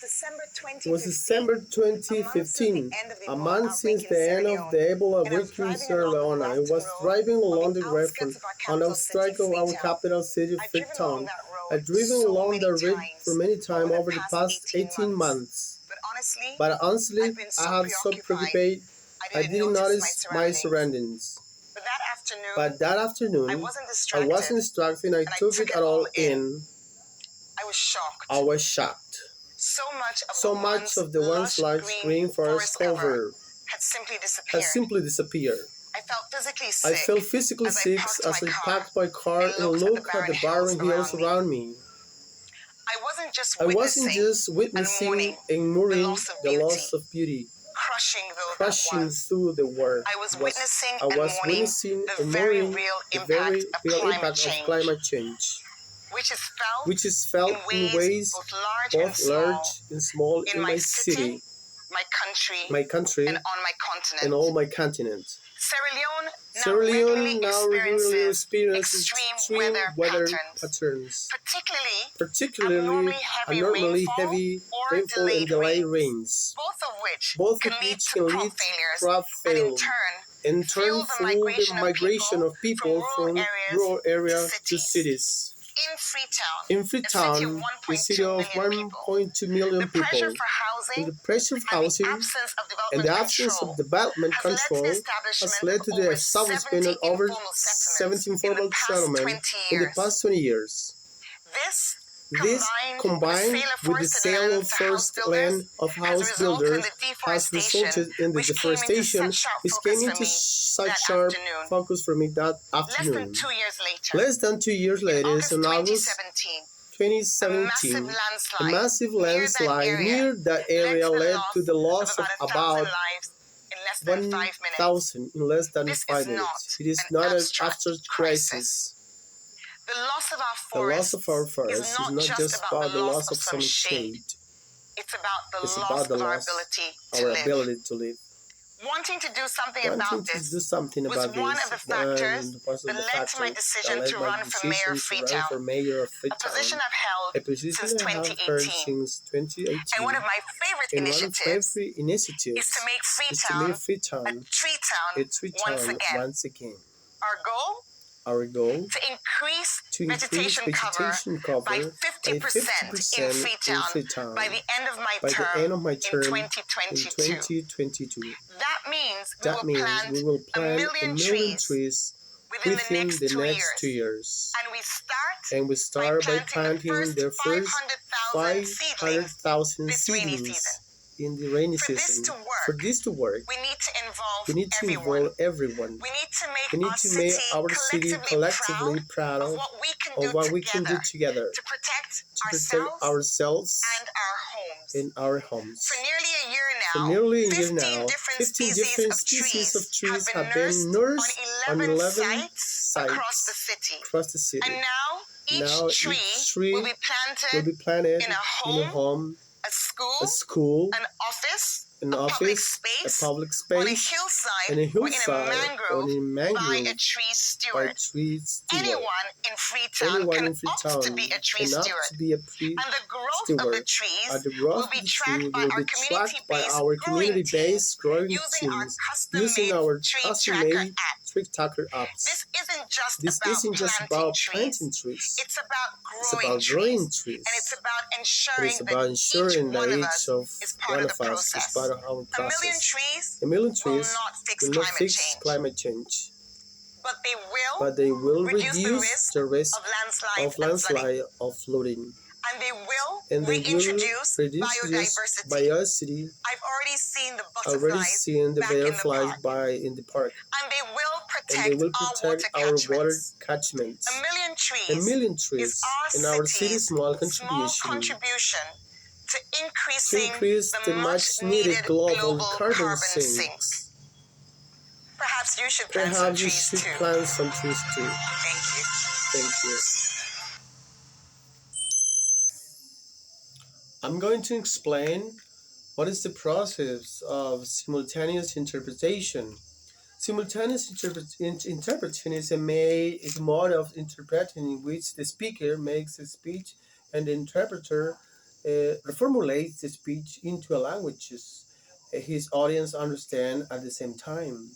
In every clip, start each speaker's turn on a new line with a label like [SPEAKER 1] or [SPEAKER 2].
[SPEAKER 1] It was December 2015, a month since the end of the Ebola outbreak in Sierra Leone. I was driving along the road on the outskirts of our capital city, Freetown. I've driven along the road for many times over the past 18 months. But honestly, I have so preoccupied, I didn't notice my surroundings. But that afternoon, I wasn't distracted. I took it all in. I was shocked. So much of the once lush green forest cover had simply disappeared. I felt physically sick as I packed my car and looked at the barren hills around me. I wasn't just witnessing and mourning the loss of beauty, crushing through the world. I was witnessing and mourning the very real impact of climate change, which is felt in ways both large and small in my city, my country, and all my continent. Sierra Leone now regularly experiences extreme weather patterns, particularly abnormally heavy rainfall and delayed rains, both of which can lead to crop failure and turn fuel the migration of people from rural areas to cities. In Freetown, a city of 1.2 million people, the pressure of housing and the absence of development control has led to the establishment of over 17 formal settlements in the past 20 years. This, combined with the sale of first land of house builders, has resulted in the deforestation, which came into such sharp focus for me that afternoon. Less than 2 years later, in August 2017, a massive landslide near that area led to the loss of about 1,000 in less than 5 minutes. It is not an abstract crisis. The loss of our forests is not just about the loss of some shade. It's about the loss of our ability to live. Wanting to do something about this was one of the factors that led to my decision to run for mayor of Freetown, a position I've held since 2018. And one of my favorite initiatives is to make Freetown a tree town once again. Our goal to increase vegetation cover by 50% in Freetown by the end of my term in 2022. That means we will plant a million trees within the next 2 years. And we start by planting the first 500,000 seedlings in the rainy season. For this to work, we need to involve everyone. We need to make our city collectively proud of what we can do together to protect ourselves and our homes. For nearly a year now, 15 different species of trees have been nourished on 11 sites across the city. And now each tree will be planted in a home, a school, an office, a public space, and a hillside, or a mangrove by a tree steward. Anyone in Freetown can opt to be a tree steward. And the growth of the trees will be tracked by our community-based growing teams using our custom-made tree tracker apps. This isn't just about planting trees. It's about growing trees. And it's about ensuring that each of one of us is part of our process. A million trees will not fix climate change, but they will reduce the risk of landslide or flooding. And they will reduce biodiversity. I've already seen the butterflies in the park. And they will protect our water catchments. A million trees in our city's small contribution to increase the much needed global carbon sinks. Perhaps you should plant some trees too. Thank you. I'm going to explain what is the process of simultaneous interpretation. Simultaneous interpretation is a mode of interpreting in which the speaker makes a speech and the interpreter reformulates the speech into a languages his audience understand at the same time.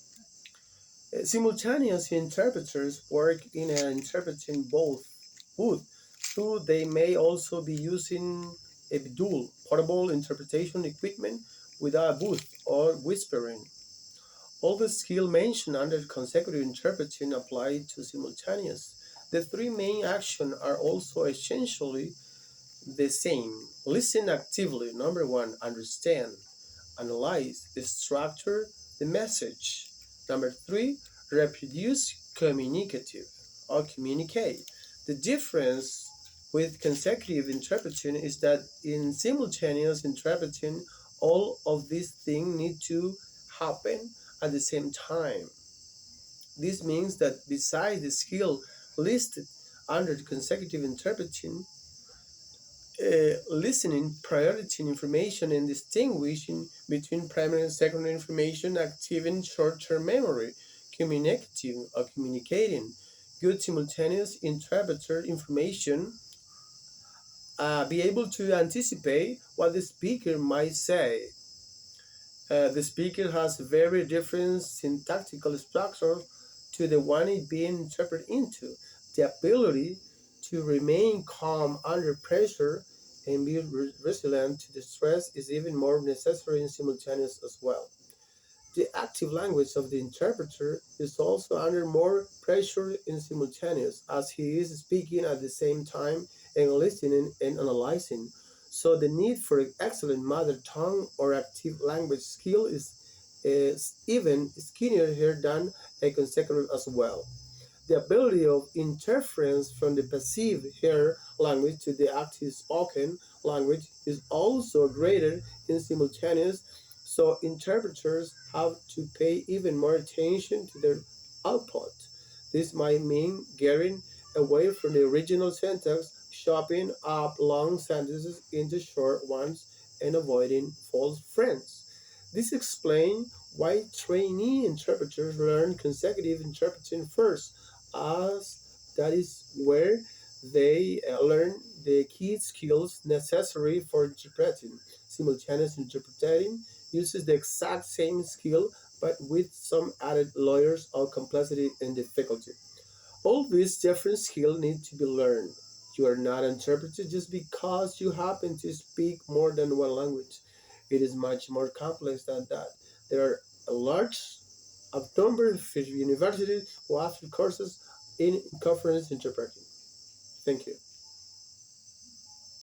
[SPEAKER 1] Simultaneous interpreters work in interpreting both, though they may also be using a dual portable interpretation equipment without a booth or whispering. All the skill mentioned under consecutive interpreting apply to simultaneous. The three main actions are also essentially the same. Listen actively. Number one, understand, analyze, structure the message. Number three, reproduce, communicative or communicate. The difference with consecutive interpreting is that in simultaneous interpreting, all of these things need to happen at the same time. This means that besides the skill listed under consecutive interpreting, listening, prioritizing information, and distinguishing between primary and secondary information, activating short-term memory, communicating or communicating, good simultaneous interpreter information, be able to anticipate what the speaker might say. The speaker has very different syntactical structure to the one it being interpreted into. The ability to remain calm under pressure and be resilient to the stress is even more necessary in simultaneous as well. The active language of the interpreter is also under more pressure in simultaneous, as he is speaking at the same time and listening and analyzing. So the need for excellent mother tongue or active language skill is even skinnier here than a consecutive as well. The ability of interference from the passive here language to the active spoken language is also greater in simultaneous, so interpreters have to pay even more attention to their output. This might mean getting away from the original syntax, chopping up long sentences into short ones, and avoiding false friends. This explains why trainee interpreters learn consecutive interpreting first, as that is where they learn the key skills necessary for interpreting. Simultaneous interpreting uses the exact same skill but with some added layers of complexity and difficulty. All these different skills need to be learned. You are not interpreted just because you happen to speak more than one language. It is much more complex than that. There are a large number of universities who offer courses in conference interpreting. Thank you.